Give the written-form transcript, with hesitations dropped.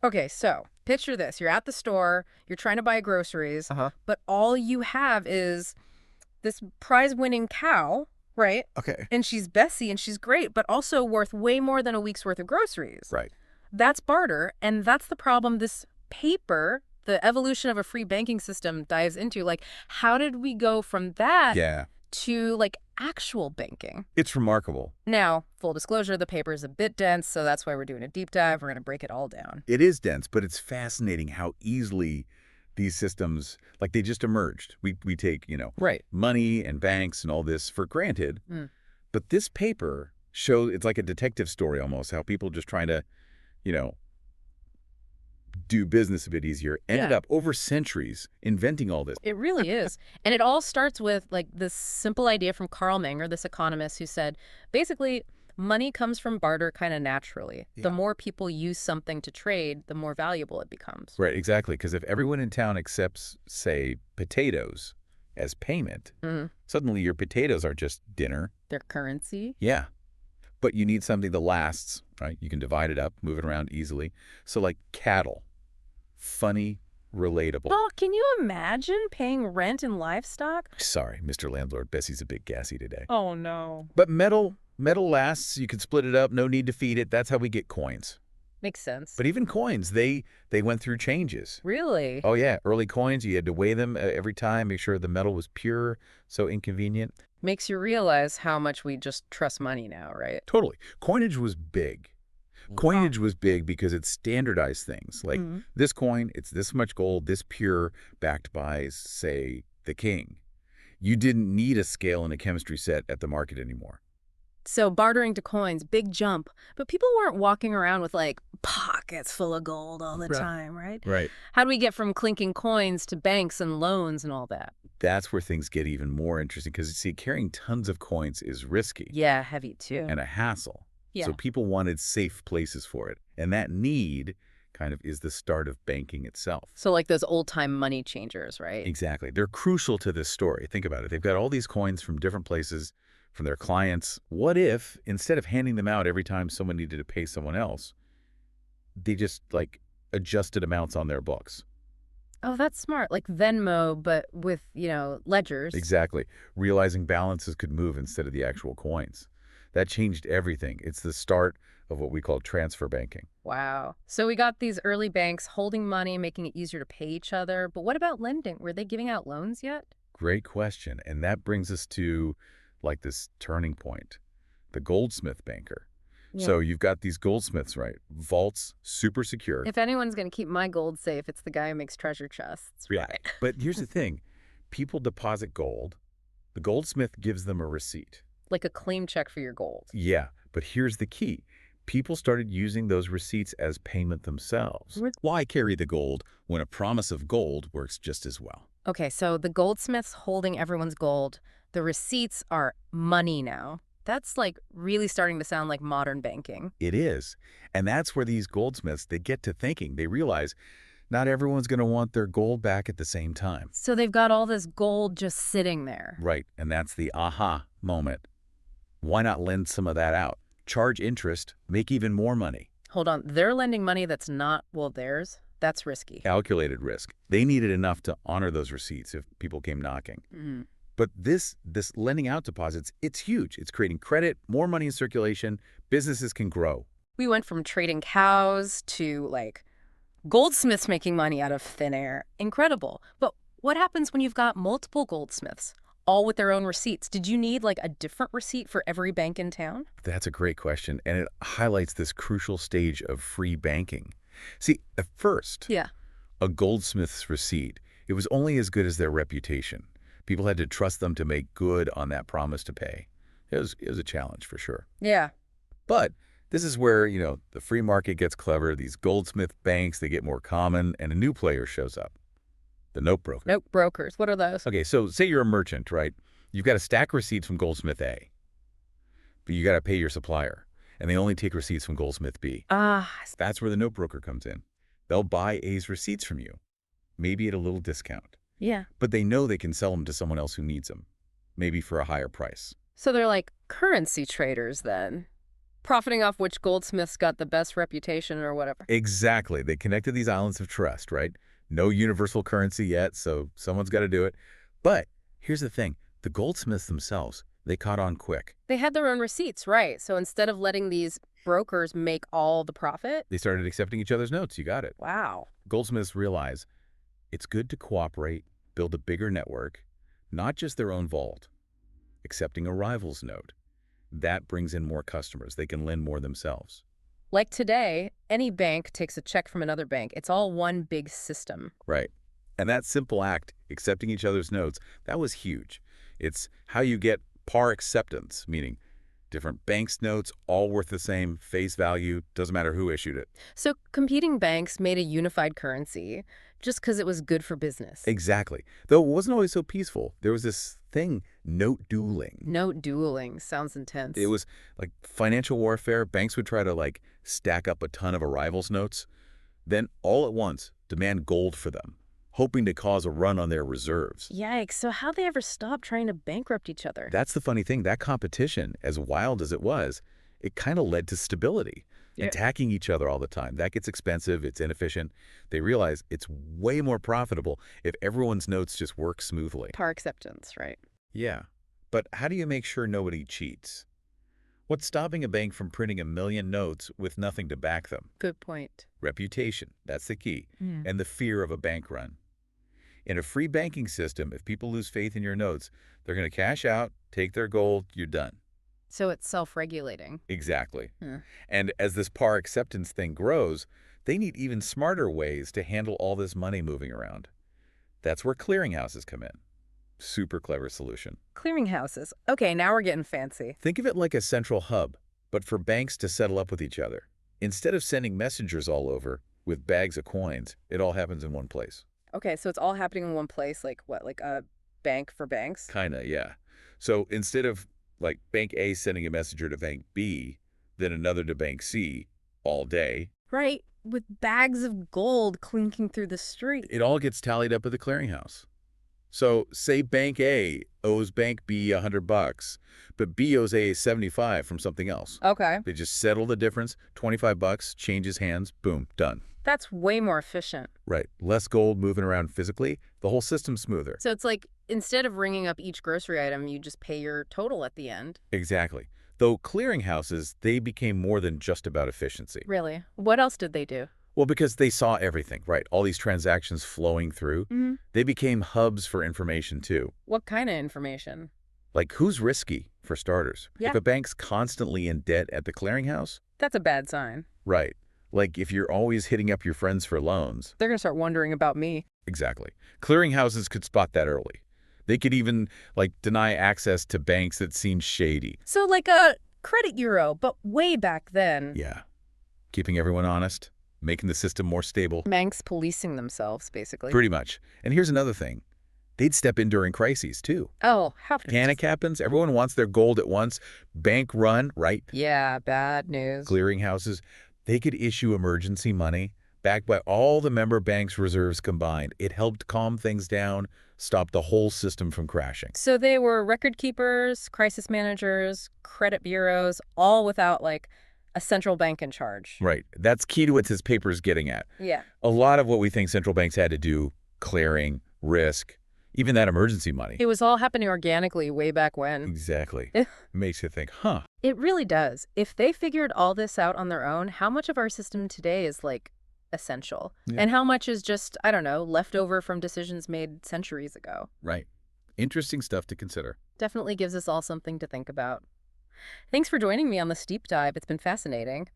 Okay, so picture this. You're at the store, you're trying to buy groceries, Uh-huh. but all you have is this prize-winning cow, right? Okay. And she's Bessie and she's great, but also worth way more than a week's worth of groceries. Right. That's barter, and that's the problem this paper, the evolution of a free banking system dives into. Like, how did we go from that Yeah. to like actual banking? It's remarkable. Now, full disclosure, the paper is a bit dense, so that's why we're doing a deep dive. We're going to break it all down. It is dense, but it's fascinating how easily these systems, like they just emerged. We take, Right. money and banks and all this for granted. Mm. But this paper shows, it's like a detective story almost, how people just trying to, you know, do business a bit easier, ended Yeah. up over centuries inventing all this. It really is. And it all starts with like this simple idea from Carl Menger, this economist who said, basically, money comes from barter kind of naturally. The Yeah. more people use something to trade, the more valuable it becomes. Right, exactly. Because if everyone in town accepts, say, potatoes as payment, Hmm. suddenly your potatoes are just dinner. Their currency. Yeah. But you need something that lasts, right? You can divide it up, move it around easily. So like cattle, funny, relatable. Well, can you imagine paying rent and livestock? Sorry, Mr. Landlord, Bessie's a bit gassy today. Oh, no. But metal lasts. You can split it up, no need to feed it. That's how we get coins. Makes sense. But even coins, they went through changes. Really? Oh yeah, early coins, you had to weigh them every time, make sure the metal was pure, so inconvenient. Makes you realize how much we just trust money now, right? Totally. Coinage was big. Coinage was big because it standardized things. Like Mhm. this coin, it's this much gold, this pure, backed by, say, the king. You didn't need a scale and a chemistry set at the market anymore. So bartering to coins, big jump. But people weren't walking around with like pockets full of gold all the Right. time, right? Right. How do we get from clinking coins to banks and loans and all that? That's where things get even more interesting because, you see, carrying tons of coins is risky Yeah, heavy too. and a hassle. Yeah. So people wanted safe places for it. And that need kind of is the start of banking itself. So like those old-time money changers, right? Exactly. They're crucial to this story. Think about it. They've got all these coins from different places, from their clients. What if, instead of handing them out every time someone needed to pay someone else, they just, like, adjusted amounts on their books? Oh, that's smart. Like Venmo, but with, ledgers. Exactly. Realizing balances could move instead of the actual coins. That changed everything. It's the start of what we call transfer banking. Wow. So we got these early banks holding money, making it easier to pay each other. But what about lending? Were they giving out loans yet? Great question. And that brings us to, like, this turning point, the goldsmith banker. Yeah. So you've got these goldsmiths, right? Vaults, super secure. If anyone's going to keep my gold safe, it's the guy who makes treasure chests, Yeah. right? But here's the thing. People deposit gold. The goldsmith gives them a receipt. Like a claim check for your gold. Yeah, but here's the key. People started using those receipts as payment themselves. Why carry the gold when a promise of gold works just as well? Okay, so the goldsmith's holding everyone's gold. The receipts are money now. That's like really starting to sound like modern banking. It is. And that's where these goldsmiths, they get to thinking. They realize not everyone's going to want their gold back at the same time. So they've got all this gold just sitting there. Right, and that's the aha moment. Why not lend some of that out? Charge interest, make even more money. Hold on, they're lending money that's not, well, theirs? That's risky. Calculated risk. They needed enough to honor those receipts if people came knocking. Mm. But this lending out deposits, it's huge. It's creating credit, more money in circulation. Businesses can grow. We went from trading cows to like goldsmiths making money out of thin air. Incredible. But what happens when you've got multiple goldsmiths, all with their own receipts? Did you need like a different receipt for every bank in town? That's a great question, and it highlights this crucial stage of free banking. See, at first, Yeah. a goldsmith's receipt, it was only as good as their reputation. People had to trust them to make good on that promise to pay. It was a challenge for sure. Yeah. But this is where, the free market gets clever. These goldsmith banks, they get more common, and a new player shows up, the note broker. Note brokers. What are those? Okay, so say you're a merchant, right? You've got a stack of receipts from goldsmith A, but you got to pay your supplier, and they only take receipts from goldsmith B. Ah, That's where the note broker comes in. They'll buy A's receipts from you, maybe at a little discount, yeah. but they know they can sell them to someone else who needs them, maybe for a higher price. So they're like currency traders then. Profiting off which goldsmiths got the best reputation or whatever. Exactly. They connected these islands of trust, right? No universal currency yet, so someone's got to do it. But here's the thing. The goldsmiths themselves, they caught on quick. They had their own receipts, right? So instead of letting these brokers make all the profit, They started accepting each other's notes. You got it. wow. Goldsmiths realize it's good to cooperate, build a bigger network, not just their own vault, accepting a rival's note. That brings in more customers. They can lend more themselves. Like today, any bank takes a check from another bank. It's all one big system. Right. And that simple act, accepting each other's notes, that was huge. It's how you get par acceptance, meaning different banks' notes, all worth the same face value, doesn't matter who issued it. So competing banks made a unified currency just because it was good for business. Exactly. Though it wasn't always so peaceful. There was this thing, note dueling. Note dueling sounds intense. It was like financial warfare. Banks would try to stack up a ton of a rival's notes, then all at once demand gold for them, hoping to cause a run on their reserves. Yikes. So how'd they ever stop trying to bankrupt each other? That's the funny thing. That competition, as wild as it was, it kind of led to stability. Yeah. Attacking each other all the time. That gets expensive. It's inefficient. They realize it's way more profitable if everyone's notes just work smoothly. Par acceptance, right? Yeah. But how do you make sure nobody cheats? What's stopping a bank from printing 1,000,000 notes with nothing to back them? Good point. Reputation. That's the key. Hmm. And the fear of a bank run. In a free banking system, if people lose faith in your notes, they're going to cash out, take their gold, you're done. So it's self-regulating. Exactly. Hmm. And as this par acceptance thing grows, they need even smarter ways to handle all this money moving around. That's where clearinghouses come in. Super clever solution. Clearinghouses. Okay, now we're getting fancy. Think of it like a central hub, but for banks to settle up with each other. Instead of sending messengers all over with bags of coins, it all happens in one place. Okay, so it's all happening in one place, like what, like a bank for banks? Kinda, yeah. So instead of bank A sending a messenger to bank B, then another to bank C all day, Right, with bags of gold clinking through the street. it all gets tallied up at the clearinghouse. So say bank A owes bank B $100, but B owes A 75 from something else. Okay, They just settle the difference, $25, changes hands, boom, done. that's way more efficient. Right. Less gold moving around physically, the whole system's smoother. So it's like instead of ringing up each grocery item, you just pay your total at the end. Exactly. Though clearinghouses, they became more than just about efficiency. Really? What else did they do? Well, because they saw everything, right? All these transactions flowing through. Mm-hmm. They became hubs for information, too. What kind of information? Like, who's risky, for starters? Yeah. If a bank's constantly in debt at the clearinghouse, That's a bad sign. right. Like, if you're always hitting up your friends for loans. They're going to start wondering about me. Exactly. Clearinghouses could spot that early. They could even, deny access to banks that seem shady. So like a credit bureau, but way back then. Yeah. Keeping everyone honest, making the system more stable. Banks policing themselves, basically. Pretty much. And here's another thing. They'd step in during crises, too. Oh, how Panic happens. Everyone wants their gold at once. Bank run, right? Yeah, bad news. Clearinghouses, they could issue emergency money backed by all the member banks' reserves combined. It helped calm things down, stop the whole system from crashing. So they were record keepers, crisis managers, credit bureaus, all without a central bank in charge. Right. That's key to what this paper is getting at. Yeah. A lot of what we think central banks had to do, clearing, risk, even that emergency money. It was all happening organically way back when. Exactly. Eh. Makes you think, huh? It really does. If they figured all this out on their own, how much of our system today is essential? Yeah. And how much is just, I don't know, left over from decisions made centuries ago? Right. Interesting stuff to consider. Definitely gives us all something to think about. Thanks for joining me on this deep dive. It's been fascinating.